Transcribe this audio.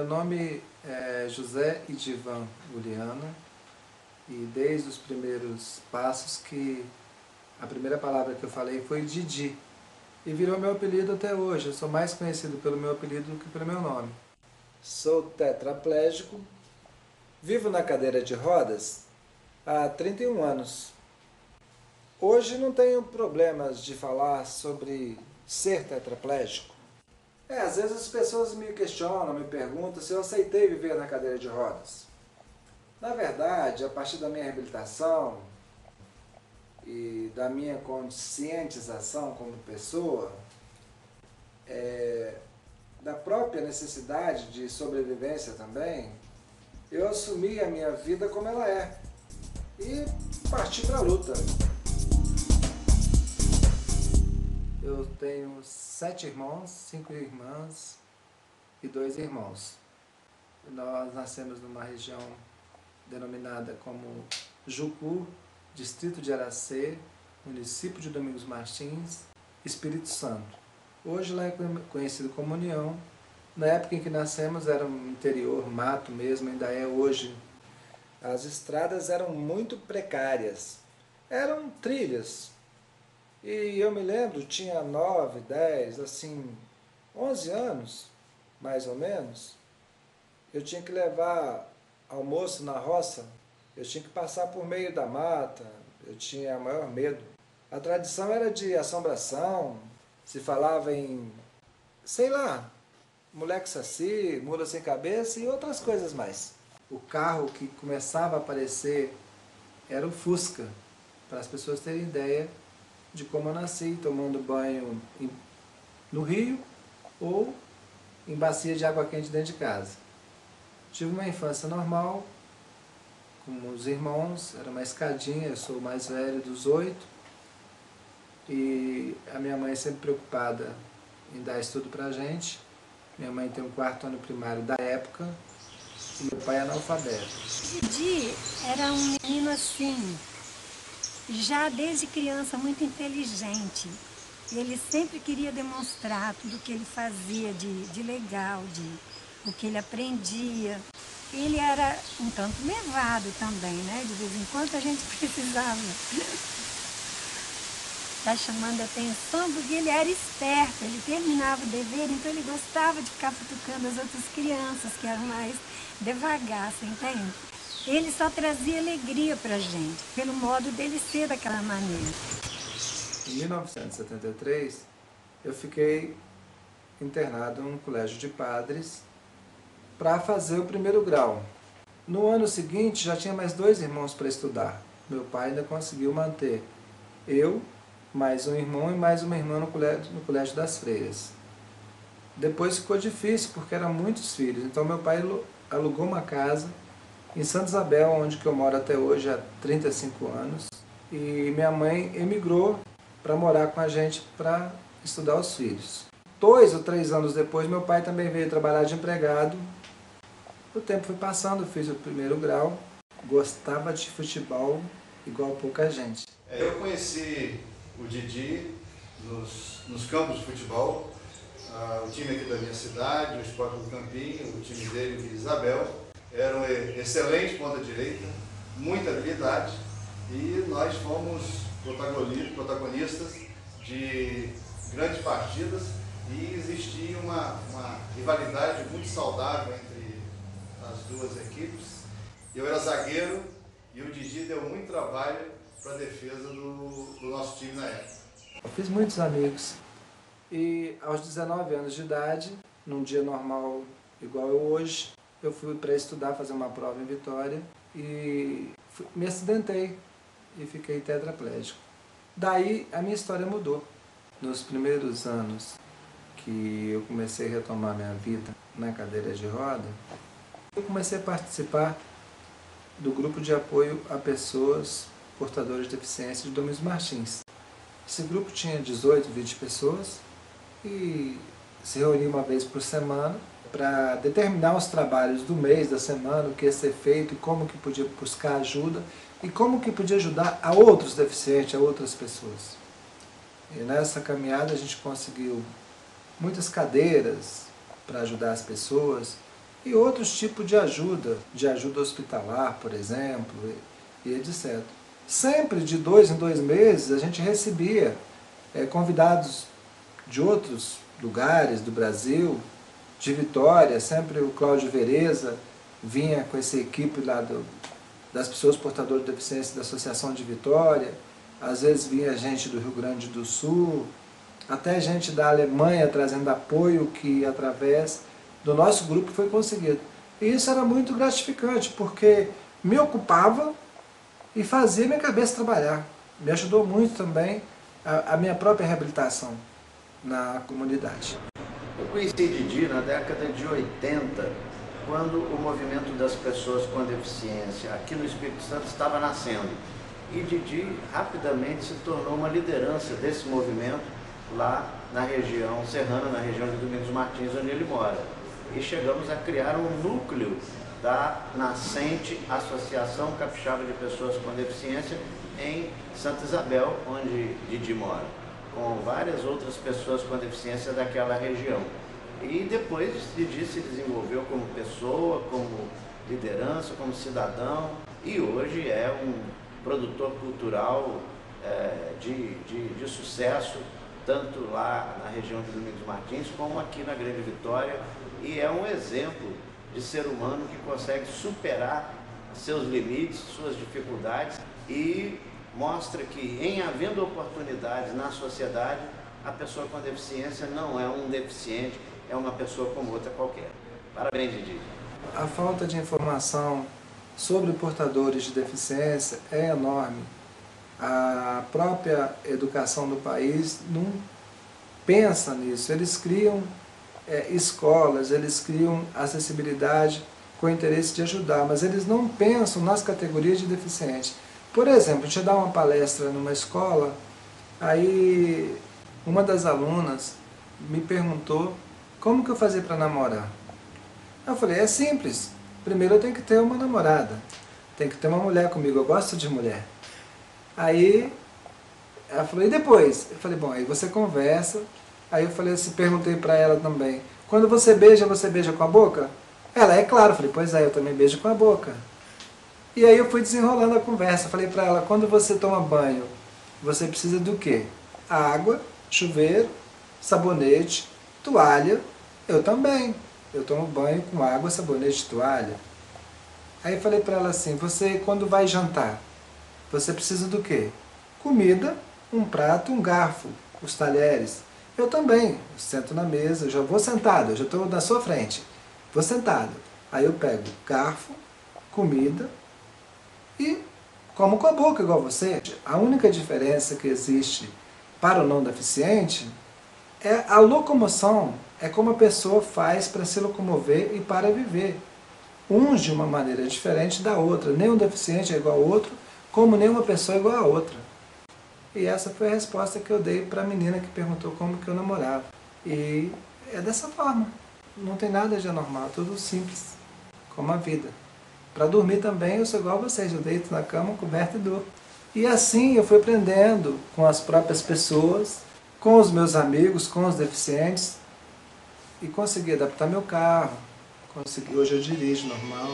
Meu nome é José Idivan Juliano e desde os primeiros passos que a primeira palavra que eu falei foi Didi e virou meu apelido até hoje. Eu sou mais conhecido pelo meu apelido do que pelo meu nome. Sou tetraplégico, vivo na cadeira de rodas há 31 anos. Hoje não tenho problemas de falar sobre ser tetraplégico. Às vezes as pessoas me questionam, me perguntam se eu aceitei viver na cadeira de rodas. Na verdade, a partir da minha reabilitação e da minha conscientização como pessoa, da própria necessidade de sobrevivência também, eu assumi a minha vida como ela é e parti para a luta. Eu tenho 7 irmãos, 5 irmãs e 2 irmãos. Nós nascemos numa região denominada como Jucu, distrito de Aracê, município de Domingos Martins, Espírito Santo. Hoje lá é conhecido como União. Na época em que nascemos era um interior, mato mesmo, ainda é hoje. As estradas eram muito precárias, eram trilhas. E eu me lembro, tinha 9, 10, assim, 11 anos, mais ou menos. Eu tinha que levar almoço na roça, eu tinha que passar por meio da mata, eu tinha maior medo. A tradição era de assombração, se falava em, sei lá, moleque saci, mula sem cabeça e outras coisas mais. O carro que começava a aparecer era o Fusca, para as pessoas terem ideia de como eu nasci, tomando banho no rio ou em bacia de água quente dentro de casa. Tive uma infância normal, com os irmãos, era uma escadinha, eu sou o mais velho dos 8, e a minha mãe sempre preocupada em dar estudo pra gente. Minha mãe tem um 4º ano primário da época, e meu pai é analfabeto. Didi era um menino assim, já desde criança muito inteligente. Ele sempre queria demonstrar tudo o que ele fazia de legal, o que ele aprendia. Ele era um tanto levado também, né? De vez em quando a gente precisava estar chamando a atenção, porque ele era esperto, ele terminava o dever, então ele gostava de ficar futucando as outras crianças, que eram mais devagar, você entende? Ele só trazia alegria pra gente, pelo modo dele ser daquela maneira. Em 1973, eu fiquei internado num colégio de padres para fazer o 1º grau. No ano seguinte, já tinha mais 2 irmãos para estudar. Meu pai ainda conseguiu manter eu, mais um irmão e mais uma irmã no colégio das freiras. Depois ficou difícil, porque eram muitos filhos. Então meu pai alugou uma casa em Santa Isabel, onde que eu moro até hoje há 35 anos. E minha mãe emigrou para morar com a gente para estudar os filhos. 2 ou 3 anos depois, meu pai também veio trabalhar de empregado. O tempo foi passando, fiz o 1º grau, gostava de futebol igual pouca gente. Eu conheci o Didi nos campos de futebol, o time aqui da minha cidade, o Esporte do Campinho, o time dele, o Vila Isabel, era um excelente ponta-direita, muita habilidade, e nós fomos protagonistas de grandes partidas e existia uma rivalidade muito saudável entre as duas equipes. Eu era zagueiro e o Didi deu muito trabalho para a defesa do nosso time na época. Eu fiz muitos amigos e aos 19 anos de idade, num dia normal igual eu hoje, eu fui para estudar, fazer uma prova em Vitória e me acidentei e fiquei tetraplégico. Daí a minha história mudou. Nos primeiros anos que eu comecei a retomar minha vida na cadeira de roda, eu comecei a participar do grupo de apoio a pessoas portadoras de deficiência de Domingos Martins. Esse grupo tinha 18, 20 pessoas e se reunia uma vez por semana para determinar os trabalhos do mês, da semana, o que ia ser feito e como que podia buscar ajuda e como que podia ajudar a outros deficientes, a outras pessoas. E nessa caminhada a gente conseguiu muitas cadeiras para ajudar as pessoas, e outros tipos de ajuda hospitalar, por exemplo, e etc. Sempre de 2 em 2 meses a gente recebia convidados de outros lugares do Brasil, de Vitória, sempre o Cláudio Vereza vinha com essa equipe lá das pessoas portadoras de deficiência da Associação de Vitória, às vezes vinha gente do Rio Grande do Sul, até gente da Alemanha trazendo apoio que através do nosso grupo foi conseguido. E isso era muito gratificante, porque me ocupava e fazia minha cabeça trabalhar. Me ajudou muito também a minha própria reabilitação na comunidade. Eu conheci Didi na década de 80, quando o movimento das pessoas com deficiência aqui no Espírito Santo estava nascendo. E Didi rapidamente se tornou uma liderança desse movimento lá na região serrana, na região de Domingos Martins, onde ele mora. E chegamos a criar um núcleo da nascente Associação Capixaba de Pessoas com Deficiência em Santa Isabel, onde Didi mora, com várias outras pessoas com deficiência daquela região. E depois Didi se desenvolveu como pessoa, como liderança, como cidadão, e hoje é um produtor cultural de sucesso, tanto lá na região de Domingos Martins, como aqui na Grande Vitória, e é um exemplo de ser humano que consegue superar seus limites, suas dificuldades, e mostra que, em havendo oportunidades na sociedade, a pessoa com deficiência não é um deficiente, é uma pessoa como outra qualquer. Parabéns, Didi. A falta de informação sobre portadores de deficiência é enorme. A própria educação do país não pensa nisso. Eles criam escolas, eles criam acessibilidade com o interesse de ajudar, mas eles não pensam nas categorias de deficiente. Por exemplo, a gente dá uma palestra numa escola, aí uma das alunas me perguntou como que eu fazia para namorar. Eu falei, é simples, primeiro eu tenho que ter uma namorada, tem que ter uma mulher comigo, eu gosto de mulher. Aí ela falou, e depois? Eu falei, bom, aí você conversa. Aí eu falei assim, perguntei para ela também, quando você beija com a boca? Ela, é claro. Eu falei, pois é, eu também beijo com a boca. E aí eu fui desenrolando a conversa, falei para ela, quando você toma banho, você precisa do quê? Água, chuveiro, sabonete, toalha. Eu também, eu tomo banho com água, sabonete, toalha. Aí eu falei para ela assim, você quando vai jantar, você precisa do quê? Comida, um prato, um garfo, os talheres. Eu também, eu sento na mesa, eu já vou sentado, eu já estou na sua frente, vou sentado. Aí eu pego garfo, comida e como com a boca igual você. A única diferença que existe para o não deficiente é a locomoção, é como a pessoa faz para se locomover e para viver. Uns de uma maneira diferente da outra, nem um deficiente é igual ao outro, como nenhuma pessoa é igual a outra. E essa foi a resposta que eu dei para a menina que perguntou como que eu namorava. E é dessa forma. Não tem nada de anormal, tudo simples, como a vida. Para dormir também eu sou igual a vocês, eu deito na cama, coberto e durmo. E assim eu fui aprendendo com as próprias pessoas, com os meus amigos, com os deficientes, e consegui adaptar meu carro, hoje eu dirijo normal.